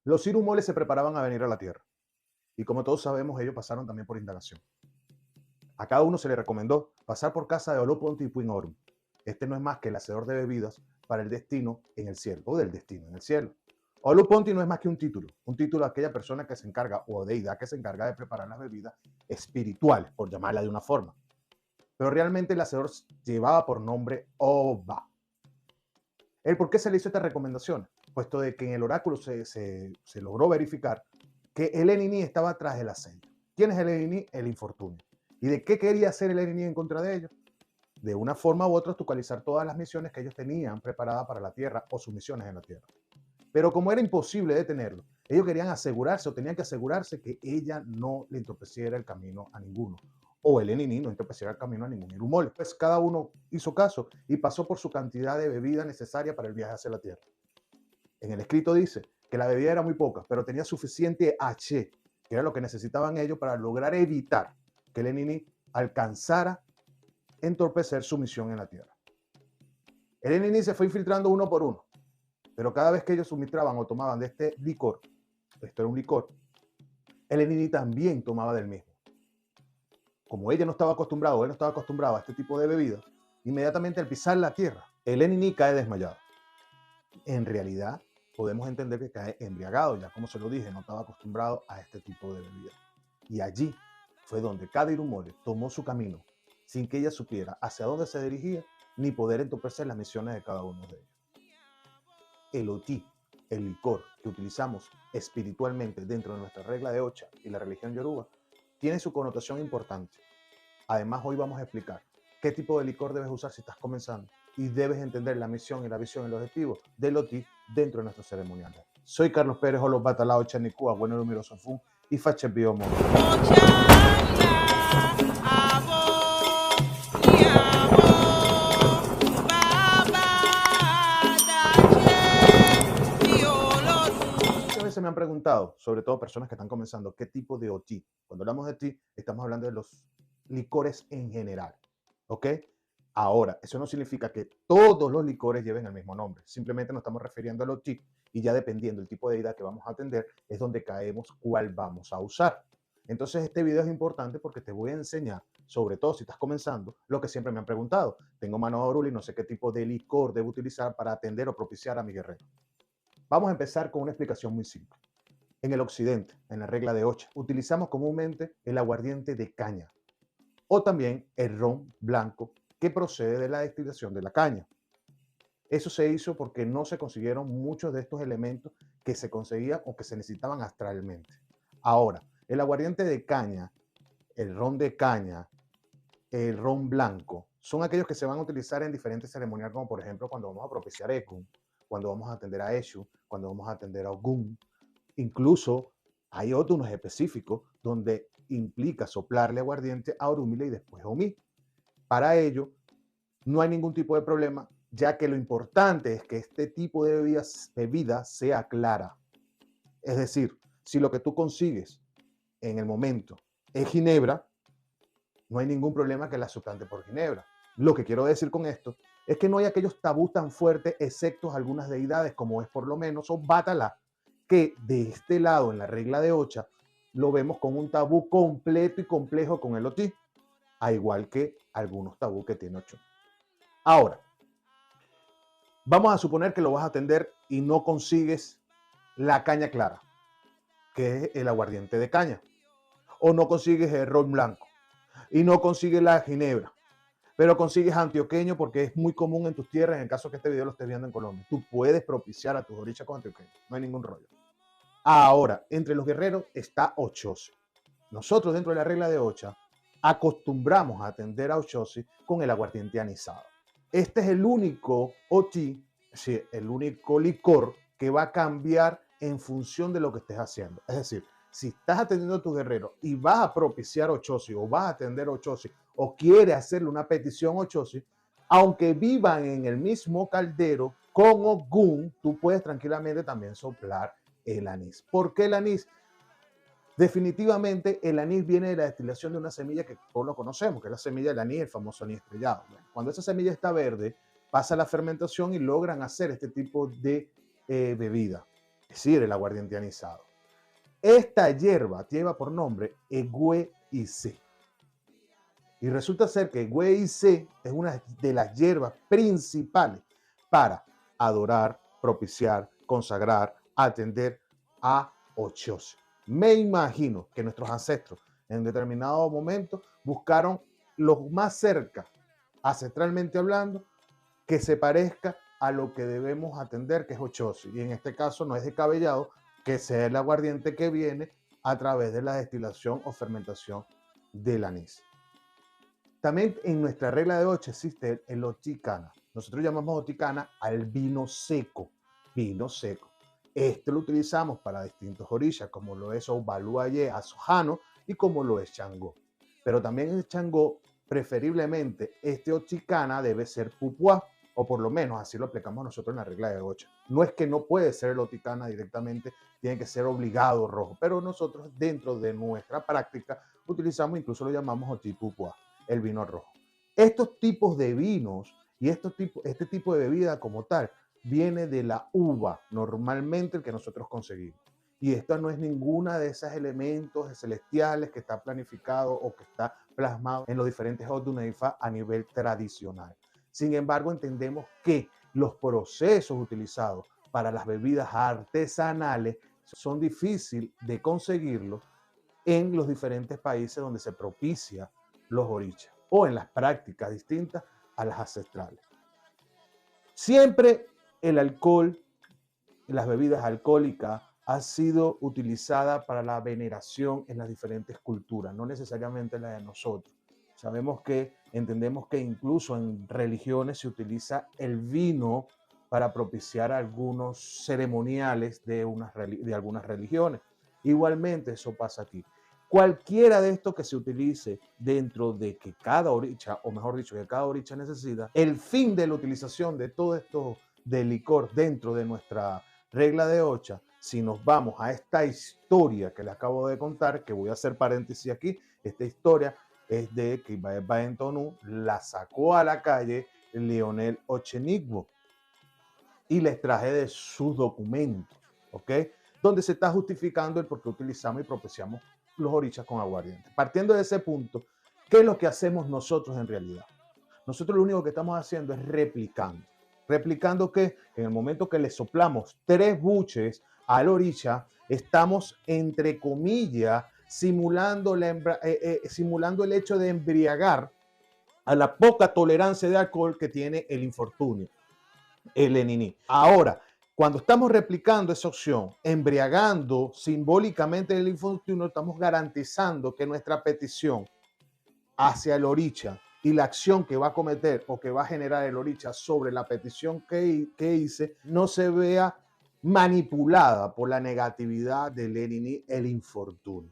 Los irumoles se preparaban a venir a la tierra. Y como todos sabemos, ellos pasaron también por indagación. A cada uno se le recomendó pasar por casa de Oloponte y Puinorum. Este no es más que el hacedor de bebidas para el destino en el cielo, o del destino en el cielo. Oloponte no es más que un título a aquella persona que se encarga, o deidad que se encarga de preparar las bebidas espirituales, por llamarla de una forma. Pero realmente el hacedor llevaba por nombre Oba. ¿El por qué se le hizo esta recomendación? Puesto de que en el oráculo se logró verificar que el Enini estaba atrás del ascenso. ¿Quién es el Enini? El infortunio. ¿Y de qué quería hacer el Enini en contra de ellos? De una forma u otra, actualizar todas las misiones que ellos tenían preparadas para la Tierra o sus misiones en la Tierra. Pero como era imposible detenerlo, ellos querían asegurarse o tenían que asegurarse que ella no le entorpeciera el camino a ninguno, o el Enini no entorpeciera el camino a ningún Irumol. Pues cada uno hizo caso y pasó por su cantidad de bebida necesaria para el viaje hacia la Tierra. En el escrito dice que la bebida era muy poca, pero tenía suficiente H, que era lo que necesitaban ellos para lograr evitar que el Enini alcanzara entorpecer su misión en la Tierra. El Enini se fue infiltrando uno por uno, pero cada vez que ellos suministraban o tomaban de este licor, esto era un licor, el Enini también tomaba del mismo. Como ella no estaba acostumbrado, él no estaba acostumbrado a este tipo de bebidas, inmediatamente al pisar la tierra, el Enini cae desmayado. En realidad, podemos entender que cae embriagado, ya como se lo dije, no estaba acostumbrado a este tipo de bebidas. Y allí fue donde cada Irumole tomó su camino, sin que ella supiera hacia dónde se dirigía, ni poder entorpecer las misiones de cada uno de ellos. El Oti, el licor que utilizamos espiritualmente dentro de nuestra regla de Ocha y la religión Yoruba, tiene su connotación importante. Además, hoy vamos a explicar qué tipo de licor debes usar si estás comenzando y debes entender la misión y la visión y el objetivo del OTI dentro de nuestros ceremoniales. Soy Carlos Pérez, Olo Batalao Chanicúa, bueno número Sofún y Fache Biomo. Muchas veces me han preguntado, sobre todo personas que están comenzando, qué tipo de OTI. Cuando hablamos de OTI, estamos hablando de los licores en general. ¿Ok? Ahora, eso no significa que todos los licores lleven el mismo nombre. Simplemente nos estamos refiriendo al OTI y ya dependiendo del tipo de deidad que vamos a atender, es donde caemos cuál vamos a usar. Entonces, este video es importante porque te voy a enseñar, sobre todo si estás comenzando, lo que siempre me han preguntado. Tengo mano de orul y no sé qué tipo de licor debo utilizar para atender o propiciar a mi guerrero. Vamos a empezar con una explicación muy simple. En el occidente, en la regla de Ocha, utilizamos comúnmente el aguardiente de caña o también el ron blanco que procede de la destilación de la caña. Eso se hizo porque no se consiguieron muchos de estos elementos que se conseguían o que se necesitaban astralmente. Ahora, el aguardiente de caña, el ron de caña, el ron blanco, son aquellos que se van a utilizar en diferentes ceremonias, como por ejemplo cuando vamos a propiciar Ekun, cuando vamos a atender a Eshu, cuando vamos a atender a Ogun. Incluso hay otros específicos donde implica soplarle aguardiente a Orúmila y después a Omi. Para ello, no hay ningún tipo de problema, ya que lo importante es que este tipo de bebida sea clara. Es decir, si lo que tú consigues en el momento es ginebra, no hay ningún problema que la suplante por ginebra. Lo que quiero decir con esto es que no hay aquellos tabús tan fuertes, excepto algunas deidades, como es por lo menos Obatala, que de este lado, en la regla de Ocha, lo vemos con un tabú completo y complejo con el Oti, a igual que algunos tabú que tiene Ocho. Ahora, vamos a suponer que lo vas a atender y no consigues la caña clara, que es el aguardiente de caña, o no consigues el ron blanco, y no consigues la ginebra, pero consigues antioqueño porque es muy común en tus tierras, en el caso que este video lo estés viendo en Colombia. Tú puedes propiciar a tus orichas con antioqueño, no hay ningún rollo. Ahora, entre los guerreros está Ochosi. Nosotros dentro de la regla de Ocha acostumbramos a atender a Ochosi con el aguardiente anisado. Este es el único Oti, sí, el único licor que va a cambiar en función de lo que estés haciendo. Es decir, si estás atendiendo a tu guerrero y vas a propiciar Ochosi o vas a atender Ochosi o quieres hacerle una petición Ochosi, aunque vivan en el mismo caldero con Ogun, tú puedes tranquilamente también soplar el anís. ¿Por qué el anís? Definitivamente el anís viene de la destilación de una semilla que todos lo conocemos, que es la semilla del anís, el famoso anís estrellado. Bueno, cuando esa semilla está verde, pasa la fermentación y logran hacer este tipo de bebida. decir, el aguardiente anisado. Esta hierba lleva por nombre Egüe-Ise. Y resulta ser que Egüe-Ise es una de las hierbas principales para adorar, propiciar, consagrar, atender a Ochoce. Me imagino que nuestros ancestros en determinado momento buscaron lo más cerca, ancestralmente hablando, que se parezca a lo que debemos atender, que es Ochoce. Y en este caso no es descabellado que sea el aguardiente que viene a través de la destilación o fermentación del anís. También en nuestra regla de 8 existe el oticana. Nosotros llamamos oticana al vino seco. Vino seco. Este lo utilizamos para distintos orillas, como lo es Obaluaye Azojano y como lo es Changó. Pero también en Changó, preferiblemente, este oticana debe ser pupuá, o por lo menos así lo aplicamos nosotros en la regla de 8. No es que no puede ser el oticana directamente, tiene que ser obligado rojo, pero nosotros dentro de nuestra práctica utilizamos, incluso lo llamamos otipupuá, el vino rojo. Estos tipos de vinos y este tipo de bebida como tal viene de la uva, normalmente el que nosotros conseguimos. Y esto no es ninguna de esos elementos celestiales que está planificado o que está plasmado en los diferentes Oduneifa a nivel tradicional. Sin embargo, entendemos que los procesos utilizados para las bebidas artesanales son difíciles de conseguirlos en los diferentes países donde se propicia los orichas o en las prácticas distintas a las ancestrales. Siempre el alcohol y las bebidas alcohólicas ha sido utilizada para la veneración en las diferentes culturas, no necesariamente la de nosotros. Sabemos que, entendemos que incluso en religiones se utiliza el vino para propiciar algunos ceremoniales de algunas religiones. Igualmente eso pasa aquí. Cualquiera de estos que se utilice dentro de que cada oricha, o mejor dicho, que cada oricha necesita, el fin de la utilización de todo esto de licor dentro de nuestra regla de 8, si nos vamos a esta historia que le acabo de contar, que voy a hacer paréntesis aquí, esta historia es de que Baentonú la sacó a la calle Leonel Ochenigbo y les traje de sus documentos, ¿ok? Donde se está justificando el por qué utilizamos y propiciamos los orichas con aguardiente. Partiendo de ese punto, ¿qué es lo que hacemos nosotros en realidad? Nosotros lo único que estamos haciendo es replicando. Replicando que en el momento que le soplamos 3 buches al oricha, estamos, entre comillas, simulando el hecho de embriagar a la poca tolerancia de alcohol que tiene el infortunio, el Leniní. Ahora, cuando estamos replicando esa opción, embriagando simbólicamente el infortunio, estamos garantizando que nuestra petición hacia el oricha y la acción que va a cometer o que va a generar el oricha sobre la petición que hice no se vea manipulada por la negatividad del Leniní, el infortunio.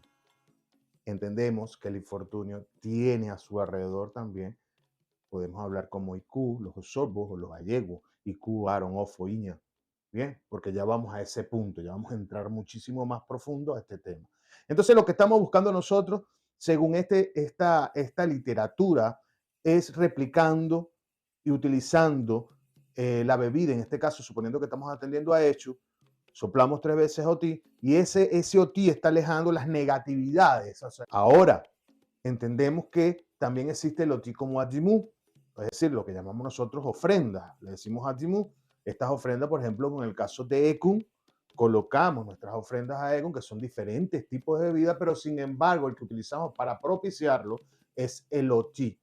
Entendemos que el infortunio tiene a su alrededor también, podemos hablar como Iku, los sorbos o los gallegos, Iku, Aaron, Ofo, Iña. Bien, porque ya vamos a ese punto, ya vamos a entrar muchísimo más profundo a este tema. Entonces, lo que estamos buscando nosotros, según esta literatura, es replicando y utilizando la bebida, en este caso, suponiendo que estamos atendiendo a Echu, soplamos 3 veces OTI y ese OTI está alejando las negatividades. O sea, ahora, entendemos que también existe el OTI como Adjimú, es decir, lo que llamamos nosotros ofrendas. Le decimos Adjimú. Estas ofrendas, por ejemplo, en el caso de Ekun, colocamos nuestras ofrendas a Ekun, que son diferentes tipos de bebida, pero sin embargo, el que utilizamos para propiciarlo es el OTI.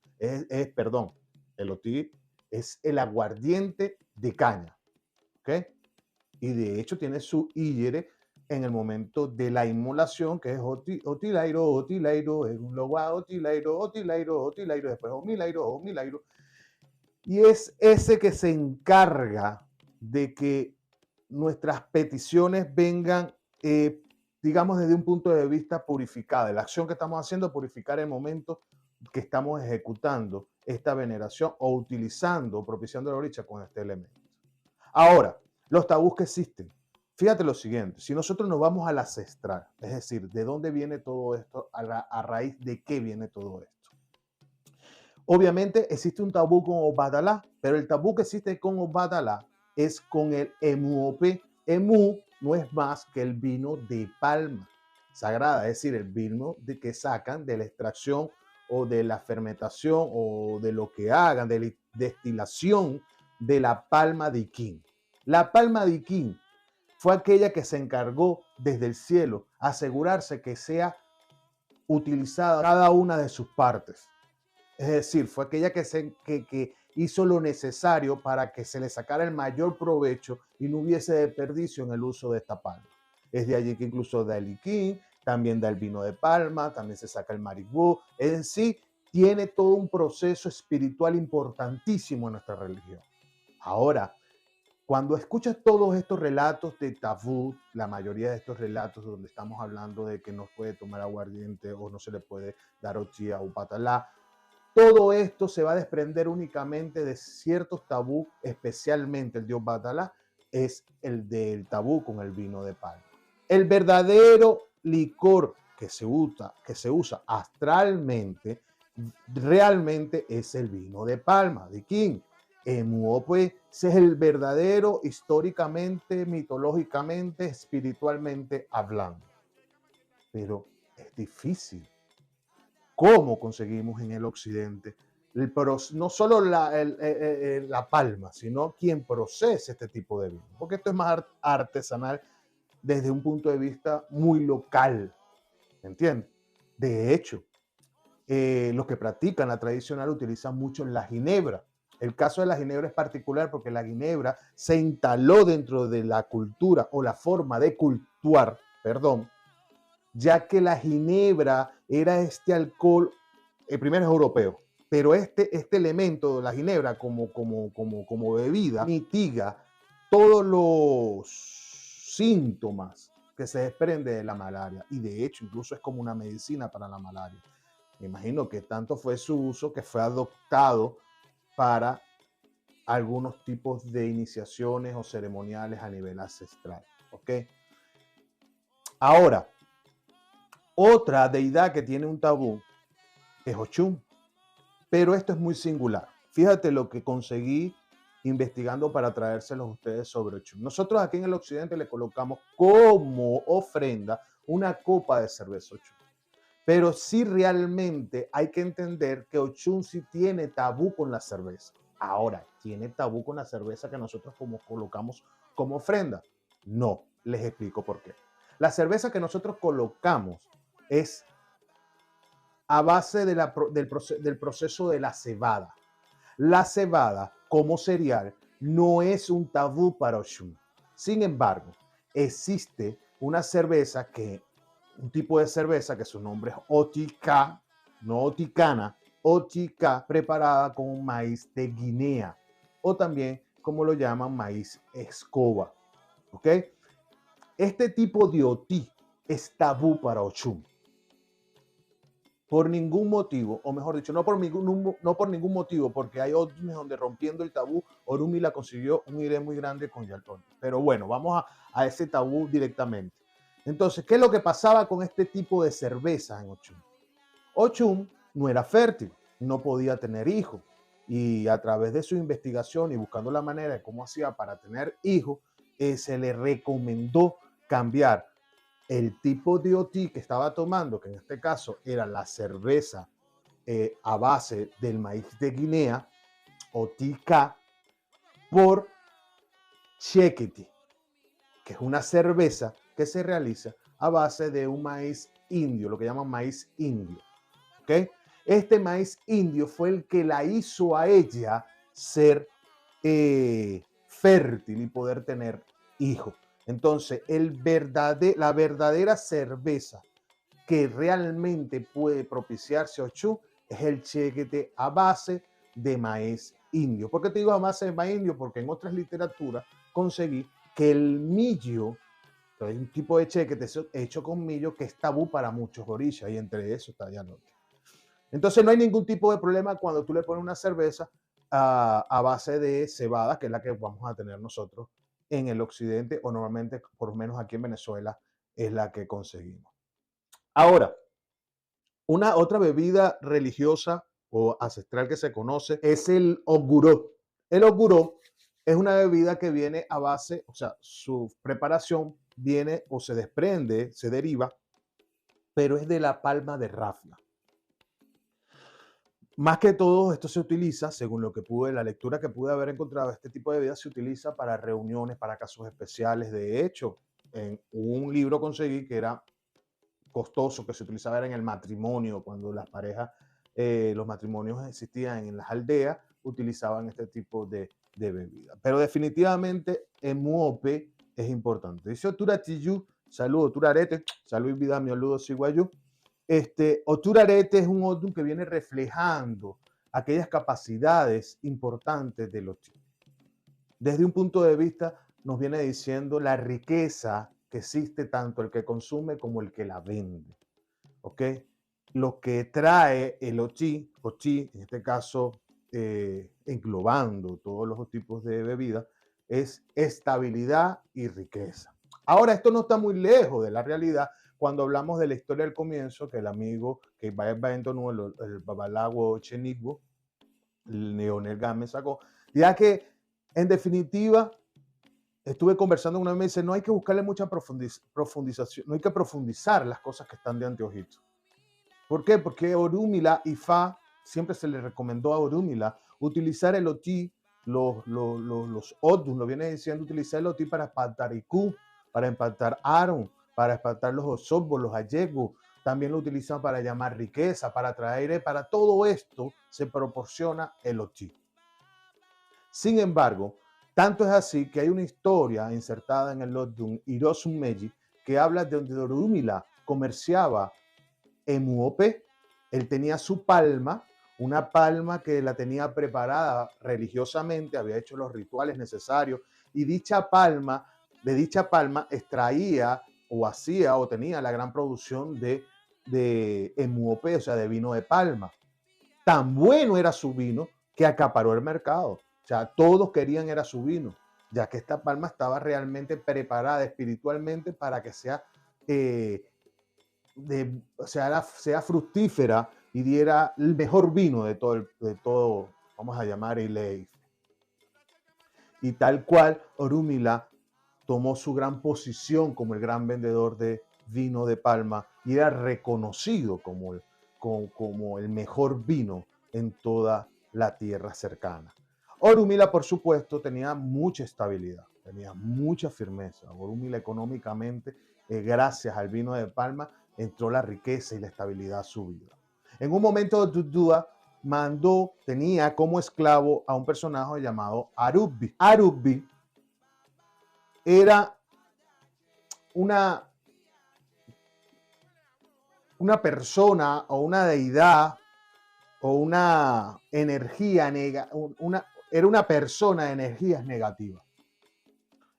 Perdón, el OTI es el aguardiente de caña. ¿Ok? Y de hecho tiene su íllere en el momento de la inmolación, que es otilairo, es un loguado, otilairo, después omilairo. Y es ese que se encarga de que nuestras peticiones vengan, digamos, desde un punto de vista purificado. La acción que estamos haciendo es purificar el momento que estamos ejecutando esta veneración o utilizando, propiciando la oricha con este elemento. Ahora, los tabús que existen. Fíjate lo siguiente, si nosotros nos vamos al ancestral, es decir, ¿de dónde viene todo esto? A raíz de qué viene todo esto? Obviamente existe un tabú con Obadalá, pero el tabú que existe con Obadalá es con el Emuop. Emu no es más que el vino de palma sagrada, es decir, el vino que sacan de la extracción o de la fermentación o de lo que hagan, de la destilación de la palma de Iquín. La palma de Iquín fue aquella que se encargó desde el cielo asegurarse que sea utilizada cada una de sus partes. Es decir, fue aquella que hizo lo necesario para que se le sacara el mayor provecho y no hubiese desperdicio en el uso de esta palma. Es de allí que incluso da el liquín, también da el vino de palma, también se saca el maribú. En sí, tiene todo un proceso espiritual importantísimo en nuestra religión. Ahora, cuando escuchas todos estos relatos de tabú, la mayoría de estos relatos donde estamos hablando de que no puede tomar aguardiente o no se le puede dar ochía o patalá, todo esto se va a desprender únicamente de ciertos tabú, especialmente el dios Batalá, es el del tabú con el vino de palma. El verdadero licor que se usa astralmente, realmente es el vino de palma, de King. Pues, ese es el verdadero históricamente, mitológicamente, espiritualmente hablando. Pero es difícil. ¿Cómo conseguimos en el occidente no solo la palma, sino quien procesa este tipo de vino? Porque esto es más artesanal desde un punto de vista muy local, ¿entiendes? De hecho, los que practican la tradicional utilizan mucho la ginebra. El caso de la ginebra es particular porque la ginebra se instaló dentro de la cultura o la forma de cultuar, perdón, ya que la ginebra era este alcohol, el primero es europeo, pero este elemento de la ginebra como bebida mitiga todos los síntomas que se desprende de la malaria y de hecho incluso es como una medicina para la malaria. Me imagino que tanto fue su uso que fue adoptado para algunos tipos de iniciaciones o ceremoniales a nivel ancestral. ¿Ok? Ahora, otra deidad que tiene un tabú es Ochum, pero esto es muy singular. Fíjate lo que conseguí investigando para traérselos a ustedes sobre Ochum. Nosotros aquí en el occidente le colocamos como ofrenda una copa de cerveza Ochum. Pero sí realmente hay que entender que Ochum sí tiene tabú con la cerveza. Ahora, ¿tiene tabú con la cerveza que nosotros colocamos como ofrenda? No, les explico por qué. La cerveza que nosotros colocamos es a base del proceso de la cebada. La cebada como cereal no es un tabú para Ochum. Sin embargo, existe una cerveza un tipo de cerveza que su nombre es Otica, no Oticana, Otica, preparada con un maíz de Guinea o también como lo llaman maíz escoba. ¿Ok? Este tipo de oti es tabú para Ochum. Por ningún motivo, o mejor dicho, no por ningún motivo, porque hay otros donde rompiendo el tabú, Orumi la consiguió un iré muy grande con Yaltón. Pero bueno, vamos a ese tabú directamente. Entonces, ¿qué es lo que pasaba con este tipo de cerveza en Ochum? Ochum no era fértil, no podía tener hijos. Y a través de su investigación y buscando la manera de cómo hacía para tener hijos, se le recomendó cambiar el tipo de OT que estaba tomando, que en este caso era la cerveza a base del maíz de Guinea, OTK, por Chequiti, que es una cerveza que se realiza a base de un maíz indio, lo que llaman maíz indio. ¿Okay? Este maíz indio fue el que la hizo a ella ser fértil y poder tener hijos. Entonces, la verdadera cerveza que realmente puede propiciarse Ochum es el chequete a base de maíz indio. ¿Por qué te digo a base de maíz indio? Porque en otras literaturas conseguí que el millo, hay un tipo de chequete hecho con millo que es tabú para muchos orillas y entre esos está Yanote. Entonces no hay ningún tipo de problema cuando tú le pones una cerveza a base de cebada, que es la que vamos a tener nosotros en el occidente o normalmente, por lo menos aquí en Venezuela, es la que conseguimos. Ahora, una otra bebida religiosa o ancestral que se conoce es el oguró. El oguró es una bebida que viene a base, o sea, su preparación viene o se desprende, se deriva, pero es de la palma de rafia. Más que todo, esto se utiliza, según lo que pude, la lectura que pude haber encontrado, este tipo de bebidas se utiliza para reuniones, para casos especiales. De hecho, en un libro conseguí que era costoso, que se utilizaba era en el matrimonio, cuando las parejas, los matrimonios existían en las aldeas, utilizaban este tipo de bebida. Pero definitivamente en Muope es importante. Dice Otura Tiyu, saludo, Otura Arete, salud y vida, mi saludo, Siguayú. Otura Arete es un odum que viene reflejando aquellas capacidades importantes de los chicos. Desde un punto de vista, nos viene diciendo la riqueza que existe tanto el que consume como el que la vende. ¿Ok? Lo que trae el ochi, en este caso, englobando todos los tipos de bebidas, es estabilidad y riqueza. Ahora, esto no está muy lejos de la realidad cuando hablamos de la historia del comienzo, que el amigo que va el babalago Chenigbo, Leonel Gámez sacó, ya que en definitiva estuve conversando con una vez y me dice, no hay que buscarle mucha profundización, no hay que profundizar las cosas que están de anteojito. ¿Por qué? Porque Orúmila y Fa, siempre se le recomendó a Orúmila utilizar el oti, los odus, lo viene diciendo, utilizar el oti para espantar Iku, para espantar Aaron, para espantar los osobos, los ayegos, también lo utilizan para llamar riqueza, para traer, para todo esto se proporciona el oti. Sin embargo, tanto es así que hay una historia insertada en el Lodun Hirosun Meiji que habla de donde Orúmila comerciaba en Muope. Él tenía su palma, una palma que la tenía preparada religiosamente, había hecho los rituales necesarios y de dicha palma extraía o hacía o tenía la gran producción de Muope, o sea, de vino de palma. Tan bueno era su vino que acaparó el mercado. O sea, todos querían era su vino, ya que esta palma estaba realmente preparada espiritualmente para que sea sea fructífera y diera el mejor vino de todo, vamos a llamar Ileif. Y tal cual, Orúmila tomó su gran posición como el gran vendedor de vino de palma y era reconocido como el mejor vino en toda la tierra cercana. Orúmila, por supuesto, tenía mucha estabilidad, tenía mucha firmeza. Orúmila económicamente, gracias al vino de palma, entró la riqueza y la estabilidad a su vida. En un momento, Dudúa tenía como esclavo a un personaje llamado Arubbi. Arubbi era una persona o una deidad o una energía era una persona de energías negativas.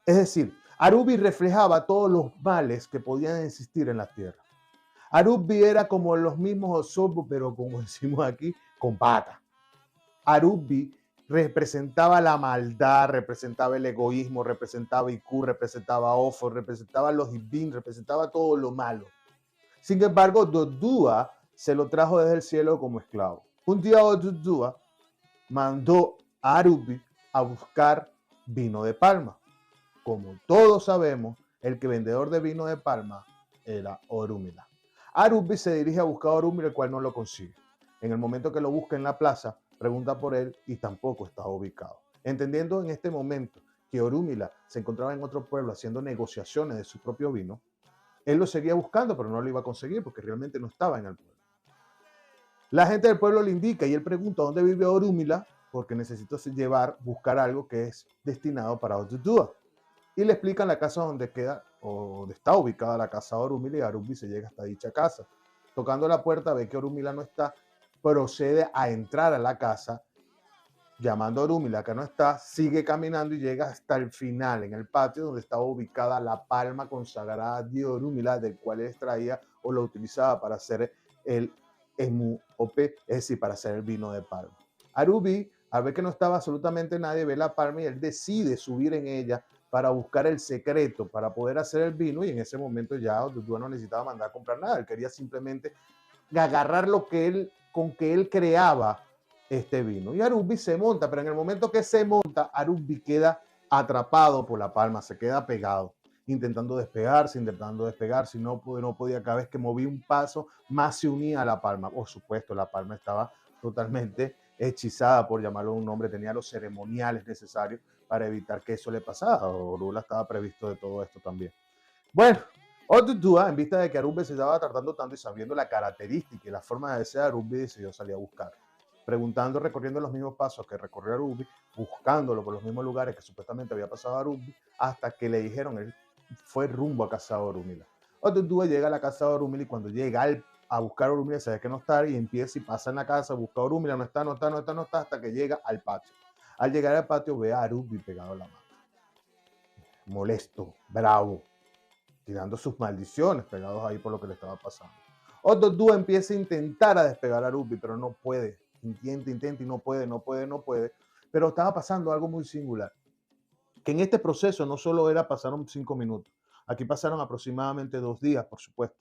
Es decir, Arubbi reflejaba todos los males que podían existir en la tierra. Arubbi era como los mismos Osobos, pero como decimos aquí, con pata. Arubbi representaba la maldad, representaba el egoísmo, representaba Iku, representaba Ofo, representaba los Ibin, representaba todo lo malo. Sin embargo, Dodua se lo trajo desde el cielo como esclavo. Un día Dodua mandó a Arubbi a buscar vino de palma. Como todos sabemos, el que vendedor de vino de palma era Orúmila. Arubbi se dirige a buscar a Orúmila, el cual no lo consigue. En el momento que lo busca en la plaza, pregunta por él y tampoco está ubicado. Entendiendo en este momento que Orúmila se encontraba en otro pueblo haciendo negociaciones de su propio vino, él lo seguía buscando, pero no lo iba a conseguir porque realmente no estaba en el pueblo. La gente del pueblo le indica y él pregunta dónde vive Orúmila porque necesita buscar algo que es destinado para Dudúa. Y le explican la casa donde queda o donde está ubicada la casa de Orúmila y Arubbi se llega hasta dicha casa. Tocando la puerta ve que Orúmila no está, procede a entrar a la casa, llamando a Orúmila que no está, sigue caminando y llega hasta el final, en el patio donde estaba ubicada la palma consagrada de Orúmila, del cual él extraía o lo utilizaba para hacer el MUOP, es decir, para hacer el vino de palma. Arubbi, al ver que no estaba absolutamente nadie, ve la palma y él decide subir en ella para buscar el secreto, para poder hacer el vino, y en ese momento ya Dudúa no necesitaba mandar a comprar nada, él quería simplemente agarrar con que él creaba este vino. Y Arubbi se monta, pero en el momento que se monta, Arubbi queda atrapado por la palma, se queda pegado. intentando despegarse, no podía, cada vez que movía un paso, más se unía a la palma. Por supuesto, la palma estaba totalmente hechizada, por llamarlo un nombre, tenía los ceremoniales necesarios para evitar que eso le pasara. Orula estaba previsto de todo esto también. Bueno, Odudua, en vista de que Arumbe se estaba tratando tanto y sabiendo la característica y la forma de ser Arumbe, decidió salir a buscar. Preguntando, recorriendo los mismos pasos que recorrió Arumbe, buscándolo por los mismos lugares que supuestamente había pasado Arumbe, hasta que le dijeron, él fue rumbo a casa de Orumila. Odudua llega a la casa de Orumila y cuando llega a buscar a Orumila se ve que no está y empieza y pasa en la casa, busca a Orumila, no está, hasta que llega al patio. Al llegar al patio ve a Arumbe pegado a la mano. Molesto, bravo, tirando sus maldiciones pegados ahí por lo que le estaba pasando. Odudua empieza a intentar a despegar a Arumbe, pero no puede. Intenta y no puede. Pero estaba pasando algo muy singular. Que en este proceso no solo pasaron 5 minutos. Aquí pasaron aproximadamente 2 días, por supuesto.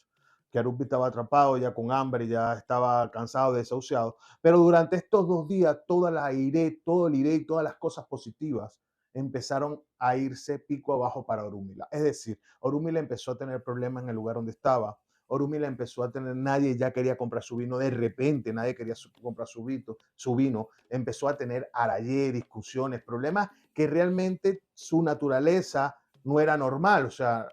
Que Arumbe estaba atrapado, ya con hambre, ya estaba cansado, desahuciado. Pero durante estos 2 días, todo el aire y todas las cosas positivas empezaron a irse pico abajo para Orumila. Es decir, Orumila empezó a tener problemas en el lugar donde estaba. Orumila empezó a tener, nadie ya quería comprar su vino, de repente nadie quería comprar su vino, empezó a tener arayé, discusiones, problemas que realmente su naturaleza no era normal, o sea,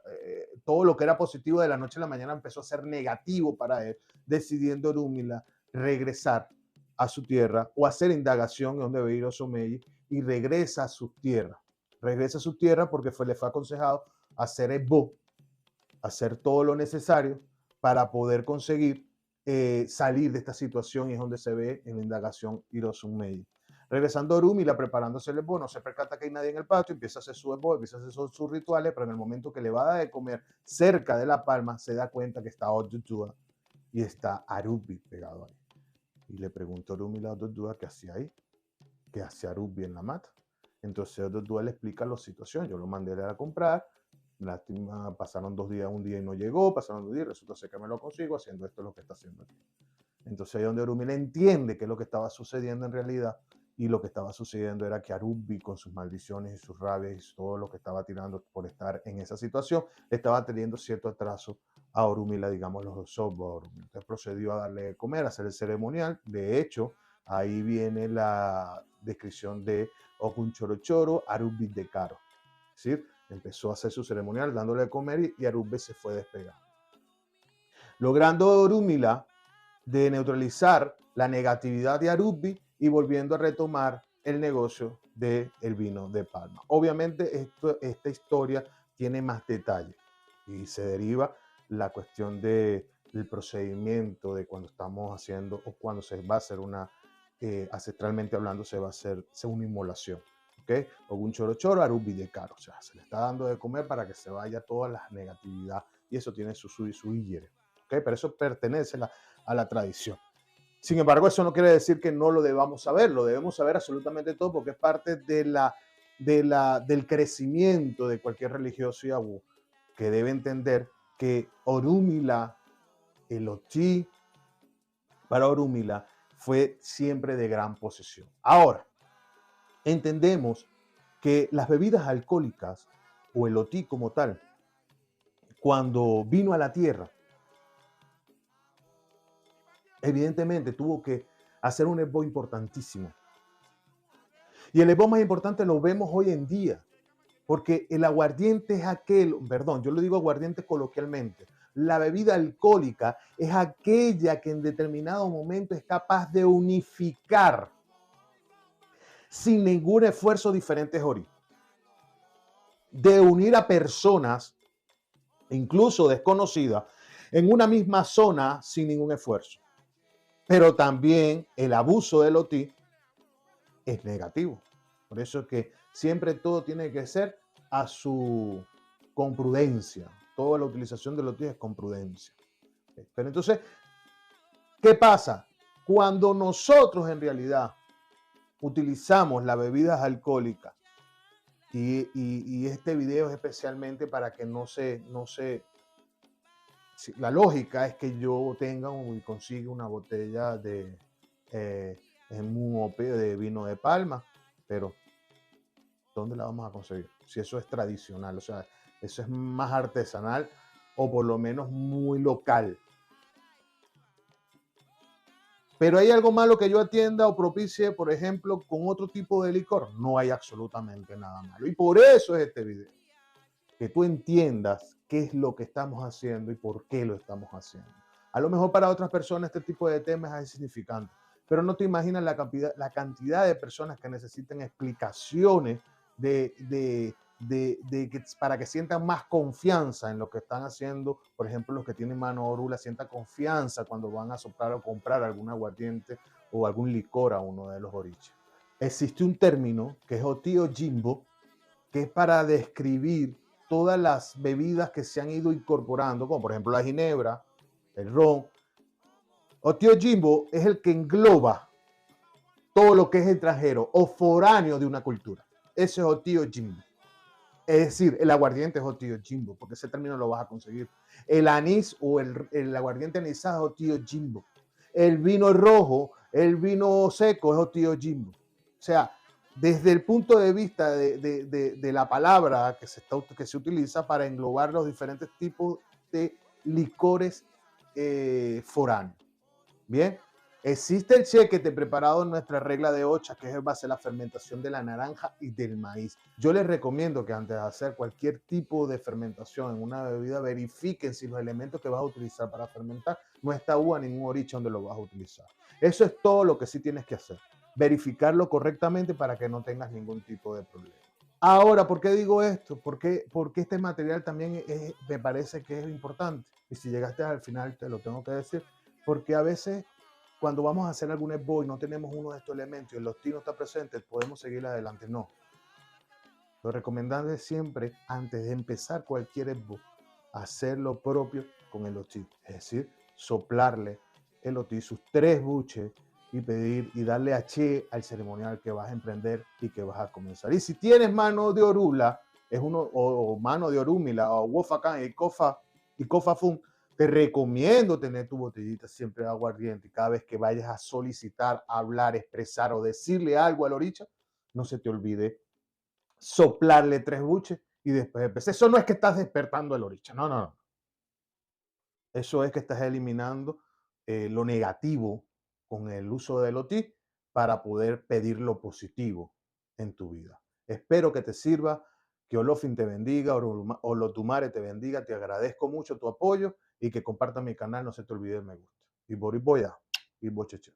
todo lo que era positivo de la noche a la mañana empezó a ser negativo para él, decidiendo Orumila regresar a su tierra o hacer indagación en donde debe ir Osomeyi y regresa a su tierra. Regresa a su tierra porque le fue aconsejado hacer Ebo, hacer todo lo necesario para poder conseguir salir de esta situación, y es donde se ve en la indagación Hirosumeyi. Regresando a Orumila, preparándose el Ebo, no se percata que hay nadie en el patio, empieza a hacer su Ebo, empieza a hacer sus rituales, pero en el momento que le va a dar de comer cerca de la palma, se da cuenta que está Odudua y está Arumbe pegado ahí. Y le preguntó a Orumila a Odudua qué hacía ahí, qué hacía Arumbe en la mata. Entonces Odudua le explica la situación, yo lo mandé a comprar, lástima, pasaron 2 días, un día y no llegó, pasaron 2 días, resulta ser que me lo consigo haciendo esto, lo que está haciendo aquí. Entonces ahí es donde Orumila entiende qué es lo que estaba sucediendo en realidad, y lo que estaba sucediendo era que Arumbe, con sus maldiciones y sus rabias y todo lo que estaba tirando por estar en esa situación, estaba teniendo cierto atraso a Orumila, digamos, los dos software. Entonces procedió a darle de comer, a hacer el ceremonial. De hecho, ahí viene la descripción de Okun Choro Choro, Arumbe de Caro. Es decir, empezó a hacer su ceremonial dándole de comer y Arumbe se fue despegando. Logrando Orumila de neutralizar la negatividad de Arumbe y volviendo a retomar el negocio del vino de palma. Obviamente esta historia tiene más detalles y se deriva la cuestión del procedimiento de cuando estamos haciendo o cuando se va a hacer una, ancestralmente hablando, se va a hacer una inmolación. ¿Okay? O un choro choro, Arumbe de Caro. O sea, se le está dando de comer para que se vaya toda la negatividad y eso tiene su hiere. ¿Okay? Pero eso pertenece a la tradición. Sin embargo, eso no quiere decir que no lo debamos saber, lo debemos saber absolutamente todo porque es parte del crecimiento de cualquier religioso yabú, que debe entender que Orumila, el Oti, para Orumila fue siempre de gran posesión. Ahora, entendemos que las bebidas alcohólicas o el Oti como tal, cuando vino a la tierra, evidentemente tuvo que hacer un Ebo importantísimo. Y el Ebo más importante lo vemos hoy en día, porque el aguardiente es yo lo digo aguardiente coloquialmente, la bebida alcohólica es aquella que en determinado momento es capaz de unificar sin ningún esfuerzo diferentes orígenes, de unir a personas, incluso desconocidas, en una misma zona sin ningún esfuerzo. Pero también el abuso del Oti es negativo. Por eso es que siempre todo tiene que ser con prudencia. Toda la utilización del Oti es con prudencia. Pero entonces, ¿qué pasa? Cuando nosotros en realidad utilizamos las bebidas alcohólicas, y este video es especialmente para que no se la lógica es que yo tenga y consiga una botella de de vino de palma, pero ¿dónde la vamos a conseguir? Si eso es tradicional, o sea, Eso es más artesanal o por lo menos muy local. Pero ¿hay algo malo que yo atienda o propicie, por ejemplo, con otro tipo de licor? No hay absolutamente nada malo. Y por eso es este video. Que tú entiendas qué es lo que estamos haciendo y por qué lo estamos haciendo. A lo mejor para otras personas este tipo de temas es insignificante, pero no te imaginas la cantidad de personas que necesitan explicaciones para que sientan más confianza en lo que están haciendo. Por ejemplo, los que tienen mano orula sientan confianza cuando van a soplar o comprar algún aguardiente o algún licor a uno de los oriches. Existe un término que es Otío Jimbo, que es para describir todas las bebidas que se han ido incorporando, como por ejemplo la ginebra, el ron. Otío Jimbo es el que engloba todo lo que es extranjero o foráneo de una cultura. Ese es Otío Jimbo. Es decir, el aguardiente es Otío Jimbo, porque ese término lo vas a conseguir. El anís o el aguardiente anisado es Otío Jimbo. El vino rojo, el vino seco es Otío Jimbo. O sea, desde el punto de vista de la palabra que se utiliza para englobar los diferentes tipos de licores foráneos. Bien, existe el chequete preparado en nuestra regla de Ocha, que es en base a la fermentación de la naranja y del maíz. Yo les recomiendo que antes de hacer cualquier tipo de fermentación en una bebida, verifiquen si los elementos que vas a utilizar para fermentar no está uva ni ningún origen donde lo vas a utilizar. Eso es todo lo que sí tienes que hacer. Verificarlo correctamente para que no tengas ningún tipo de problema. Ahora, ¿por qué digo esto? Porque este material también me parece que es importante. Y si llegaste al final, te lo tengo que decir. Porque a veces, cuando vamos a hacer algún esbo y no tenemos uno de estos elementos y el OTI no está presente, podemos seguir adelante. No. Lo recomendable es siempre, antes de empezar cualquier esbo, hacer lo propio con el OTI. Es decir, soplarle el OTI, sus 3 buches, y pedir y darle a che al ceremonial que vas a emprender y que vas a comenzar. Y si tienes mano de orula, es uno, o mano de orúmila, o wofacán y cofa fun, te recomiendo tener tu botellita siempre de aguardiente. Y cada vez que vayas a solicitar, hablar, expresar o decirle algo al oricha, no se te olvide soplarle 3 buches y después empezar. Eso no es que estás despertando el oricha, no, no, no. Eso es que estás eliminando lo negativo con el uso del OTI para poder pedir lo positivo en tu vida. Espero que te sirva, que Olofin te bendiga, Olotumare te bendiga, te agradezco mucho tu apoyo y que compartas mi canal, no se te olvide el me gusta. Y Boriboya, y Bocheche.